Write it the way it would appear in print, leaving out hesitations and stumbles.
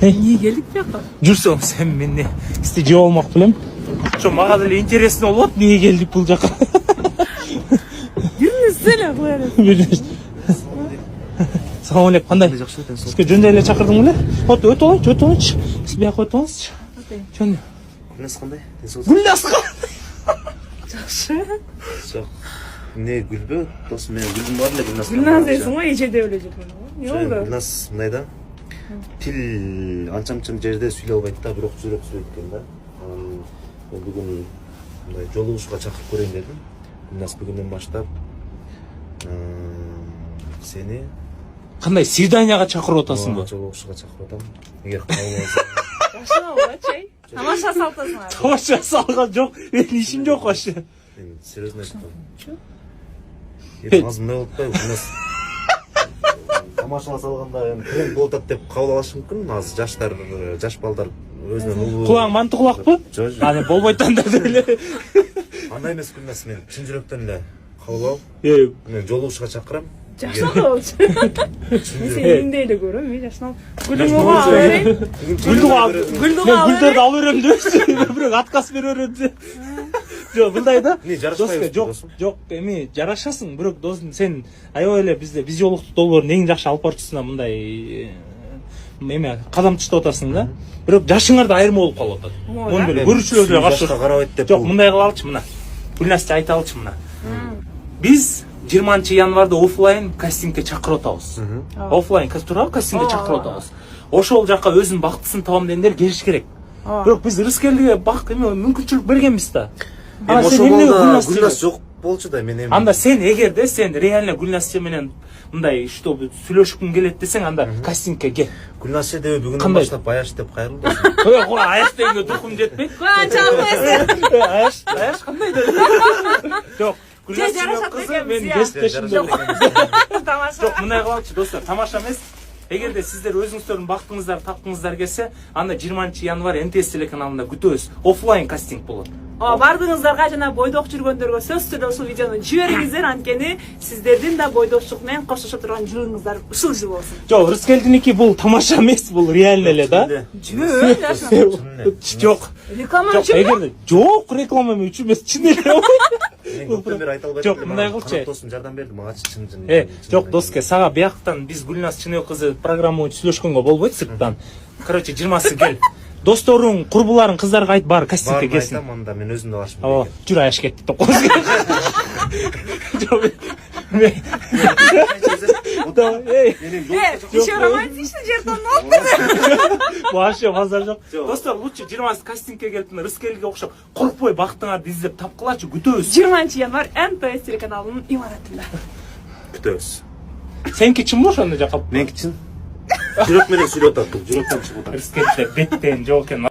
Эмне келдик бияка? Жүрсөң сен мени студия болмок белем. Ошо мага деле интересно болот, эмне келдик бул жака. Жүрүңүзсүлө кыларыз. Салам алейкум, кандай? Сизге жөндөй эле чакырдым беле? Өтүп алайынчы. Сиз бияка өтүп алыңызчы. Жөн. Гүлназ кандай? Гүлназ. Жакшы. Жок. Не гүлбө? Досум менен гүлүм бар эле Гүлназ. Гүлназ дейсиң го, эчеде эле жүргөн. Эмне болду? Гүлназ мындай да. Тил анча-мынча жерде сүйлөй албайт да, бирок жүрөк сүйлөйт экен да. Мен бүгүн мындай жолугушууга чакырып көрөйүн дедим. Гүлназ бүгүндөн баштап сени Кандай свиданияга чакырып атасың го? жолугушууга чакырып атам. Эгер кабыл алсаң. Жакшыбы, чей? Тамаша салтасыңар. Тамаша салган жок. Менин ишим жок вообще. Мен серьезно айтып атам. Азыр мындай болуп атпайбы? Гүлназ тамашалаа салганда тренд болуп атат деп кабыл алышы мүмкүн. Азыр жаштар, жаш балдар өзүнөн улуу. Кулаң манты кулакпы? Жок. Аны болбойт анда деле. Андай эмес Гүлназ, мен чын жүрөктөн эле кабыл алып, Мен мен жолугушууга чакырам. Жакшы болчу. Сен үйүңдө эле көрөм, мен жашнал. Гүлдүңгө алып берейин. гүлдөрдү алып берем дебесиз. Бирок отказ берип берем деп. Жок, мындай да. Не жарашпайбыз досум. Жок, эми жарашасың, бирок досум сен аябай эле биз жолуктук долбоордун эң жакшы алып барчысына мындай эме кадам таштап атасың да. Бирок жашыңар да айырма болуп калып атат. Мону деле көрүүчүлөр деле каршы карабайт деп. Жок, мындай кылалычы мына. Гүлназчы айталычы мына. Биз 20-январда офлайн кастингге чакырып атабыз. Офлайн туурабы кастингге чакырып атабыз. Ошол жака өзүнүн бактысын табам дегендер келиш керек. Бирок биз рыскелдиге бак эме мүмкүнчүлүк бергенбиз да. Ошол Гүлназ жок болчу да мен эми. Анда сен эгерде сен реально Гүлназчы менен мындай чтобы сүйлөшкүң келет десең, анда кастингге кел. Гүлназчы деп бүгүндөн баштап аяш деп кайрылды. Ой, аяш дегенге духум жетпейт. Аяш кандай да. Жок, Гүлназ кызы мен бестешимде. Тамаша. Жок, мындай кылалычы достор, тамаша эмес. Эгерде сиздер өзүңүздөрдүн бактыңыздар тапкыңыздар келсе, анда 20-январь НТС телеканалында күтөбүз. Офлайн кастинг болот. Бардыгыңыздарга жана бойдок жүргөндөргө сөзсүз эле ушул видеону жибериңиздер, анткени сиздердин да бойдокчулук менен коштошо турган жылыңыздар ушул жыл болсун. Жок, Рыскелдиники бул тамаша эмес, бул реально эле да. Жок. Реклама Жок, үчүн. эгерде жок, реклама үчүн эмес, чын эле. Мен көптөн бери айта албайт. Жок, мындай кылчы. Досум жардам берди мага чын. Жок, доске, сага бияктан биз Гүлназ Чыныбек кызы программа боюнча сүйлөшкөнгө болбойт сырттан. Короче, 20-сы кел. Досторуң, курбуларың, кыздарга айт, бар кастингге келсин. Айтам анда, мен өзүм да барышым керек. Жүр аяш кетти деп коебуз. Жок. Иши романтичный жерден болуп. Вообще маза жок. Достор, лучше 20-сы кастингге келип, Рыскелге окшоп, коркпой бактыңарды издеп тапкылачы, күтөбүз. 20-январь НТС телеканалынын имаратында. Күтөбүз. Сенки чынбы ошондо жакап? Меники чын. Жүрөк менен сүйлөп атат, жүрөктөн чыгып атат. Рыскелде беттен жок экен.